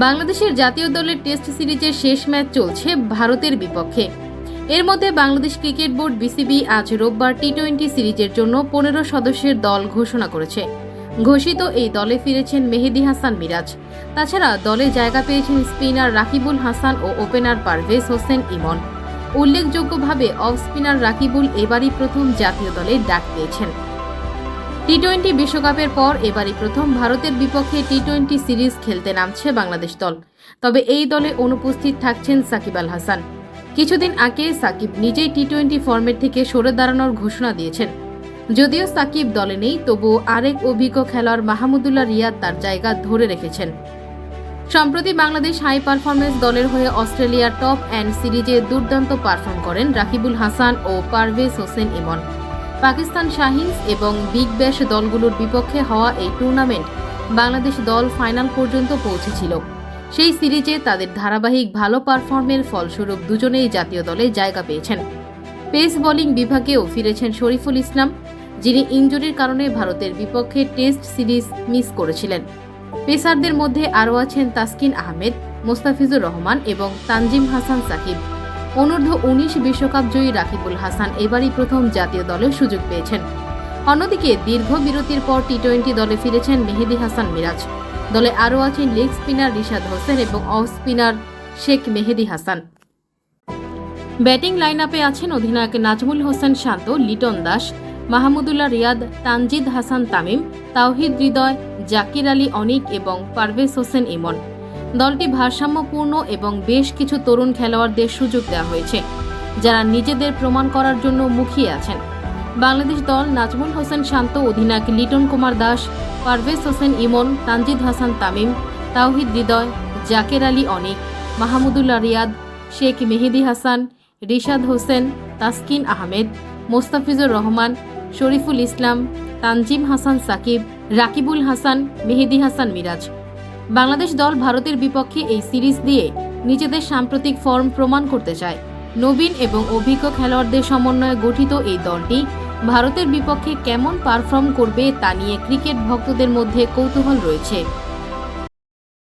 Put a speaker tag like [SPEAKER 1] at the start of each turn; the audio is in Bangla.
[SPEAKER 1] বাংলাদেশের জাতীয় দলের টেস্ট সিরিজের শেষ ম্যাচ চলছে ভারতের বিপক্ষে। এর মধ্যে বাংলাদেশ ক্রিকেট বোর্ড বিসিবি আজ রোববার টি-20 সিরিজের জন্য 15 সদস্যের দল ঘোষণা করেছে। ঘোষিত এই দলে ফিরেছেন মেহেদী হাসান মিরাজ। তাছাড়া দলে জায়গা পেয়েছেন স্পিনার রাকিবুল হাসান ও ওপেনার পারভেজ হোসেন ইমন। উল্লেখযোগ্যভাবে অফ স্পিনার রাকিবুল এবারই প্রথম জাতীয় দলে ডাক পেয়েছেন। টি-20 বিশ্বকাপের পর এবারই প্রথম ভারতের বিপক্ষে টি-20 সিরিজ খেলতে নামছে বাংলাদেশ দল। তবে এই দলে অনুপস্থিত থাকছেন সাকিব আল হাসান। কিছুদিন আগে সাকিব নিজেই টি-20 ফরম্যাট থেকে সরে দাঁড়ানোর ঘোষণা দিয়েছেন। যদিও সাকিব দলে নেই, তবুও আরেক অভিজ্ঞ খেলোয়াড় মাহমুদুল্লাহ রিয়াদ তার জায়গা ধরে রেখেছেন। সম্প্রতি বাংলাদেশ হাই পারফরম্যান্স দলের হয়ে অস্ট্রেলিয়ার টপ এন্ড সিরিজে দুর্দান্ত পারফর্ম করেন রাকিবুল হাসান ও পারভেজ হোসেন ইমন। পাকিস্তান শাহিনস এবং বিগ ব্যাশ দলগুলোর বিপক্ষে হওয়া এই টুর্নামেন্ট বাংলাদেশ দল ফাইনাল পর্যন্ত পৌঁছেছিল। সেই সিরিজে তাদের ধারাবাহিক ভালো পারফর্মের ফলস্বরূপ দুজনেই জাতীয় দলে জায়গা পেয়েছেন। পেস বোলিং বিভাগেও ফিরেছেন শরীফুল ইসলাম, যিনি ইনজুরির কারণে ভারতের বিপক্ষে টেস্ট সিরিজ মিস করেছিলেন। পেসারদের মধ্যে আরও আছেন তাসকিন আহমেদ, মোস্তাফিজুর রহমান এবং তানজিম হাসান সাকিব। অনূর্ধ্ব-19 বিশ্বকাপ জয়ী রাকিবুল হাসান এবারই প্রথম জাতীয় দলের সুযোগ পেয়েছেন। অন্যদিকে দীর্ঘ বিরতির পর টি-20 দলে ফিরেছেন মেহেদী হাসান মিরাজ। দলে আরও আছেন লেগ স্পিনার রিশাদ হোসেন এবং অফ স্পিনার শেখ মেহেদী হাসান। ব্যাটিং লাইন আপে আছেন অধিনায়ক নাজমুল হোসেন শান্ত, লিটন দাস, মাহমুদুল্লাহ রিয়াদ, তানজিদ হাসান তামিম, তাওহিদ হৃদয়, জাকির আলী অনিক এবং পারভেজ হোসেন ইমন। দলটি ভারসাম্যপূর্ণ এবং বেশ কিছু তরুণ খেলোয়াড়দের সুযোগ দেওয়া হয়েছে, যারা নিজেদের প্রমাণ করার জন্য মুখিয়ে আছেন। বাংলাদেশ দল নাজমুল হোসেন শান্ত, অধিনায়ক লিটন কুমার দাস, পারভেজ হোসেন ইমন, তানজিদ হাসান তামিম, তাওহিদ হৃদয়, জাকির আলী অনিক, মাহমুদুল্লাহ রিয়াদ, শেখ মেহেদী হাসান, রিশাদ হোসেন, তাসকিন আহমেদ, মোস্তাফিজুর রহমান, শরীফুল ইসলাম, তানজিম হাসান সাকিব, রাকিবুল হাসান, মেহেদী হাসান মিরাজ। বাংলাদেশ দল ভারতের বিপক্ষে এই সিরিজ দিয়ে নিজেদের সাম্প্রতিক ফর্ম প্রমাণ করতে চায়। নবীন এবং অভিজ্ঞ খেলোয়াড়দের সমন্বয়ে গঠিত এই দলটি ভারতের বিপক্ষে কেমন পারফর্ম করবে তা নিয়ে ক্রিকেট ভক্তদের মধ্যে কৌতূহল রয়েছে।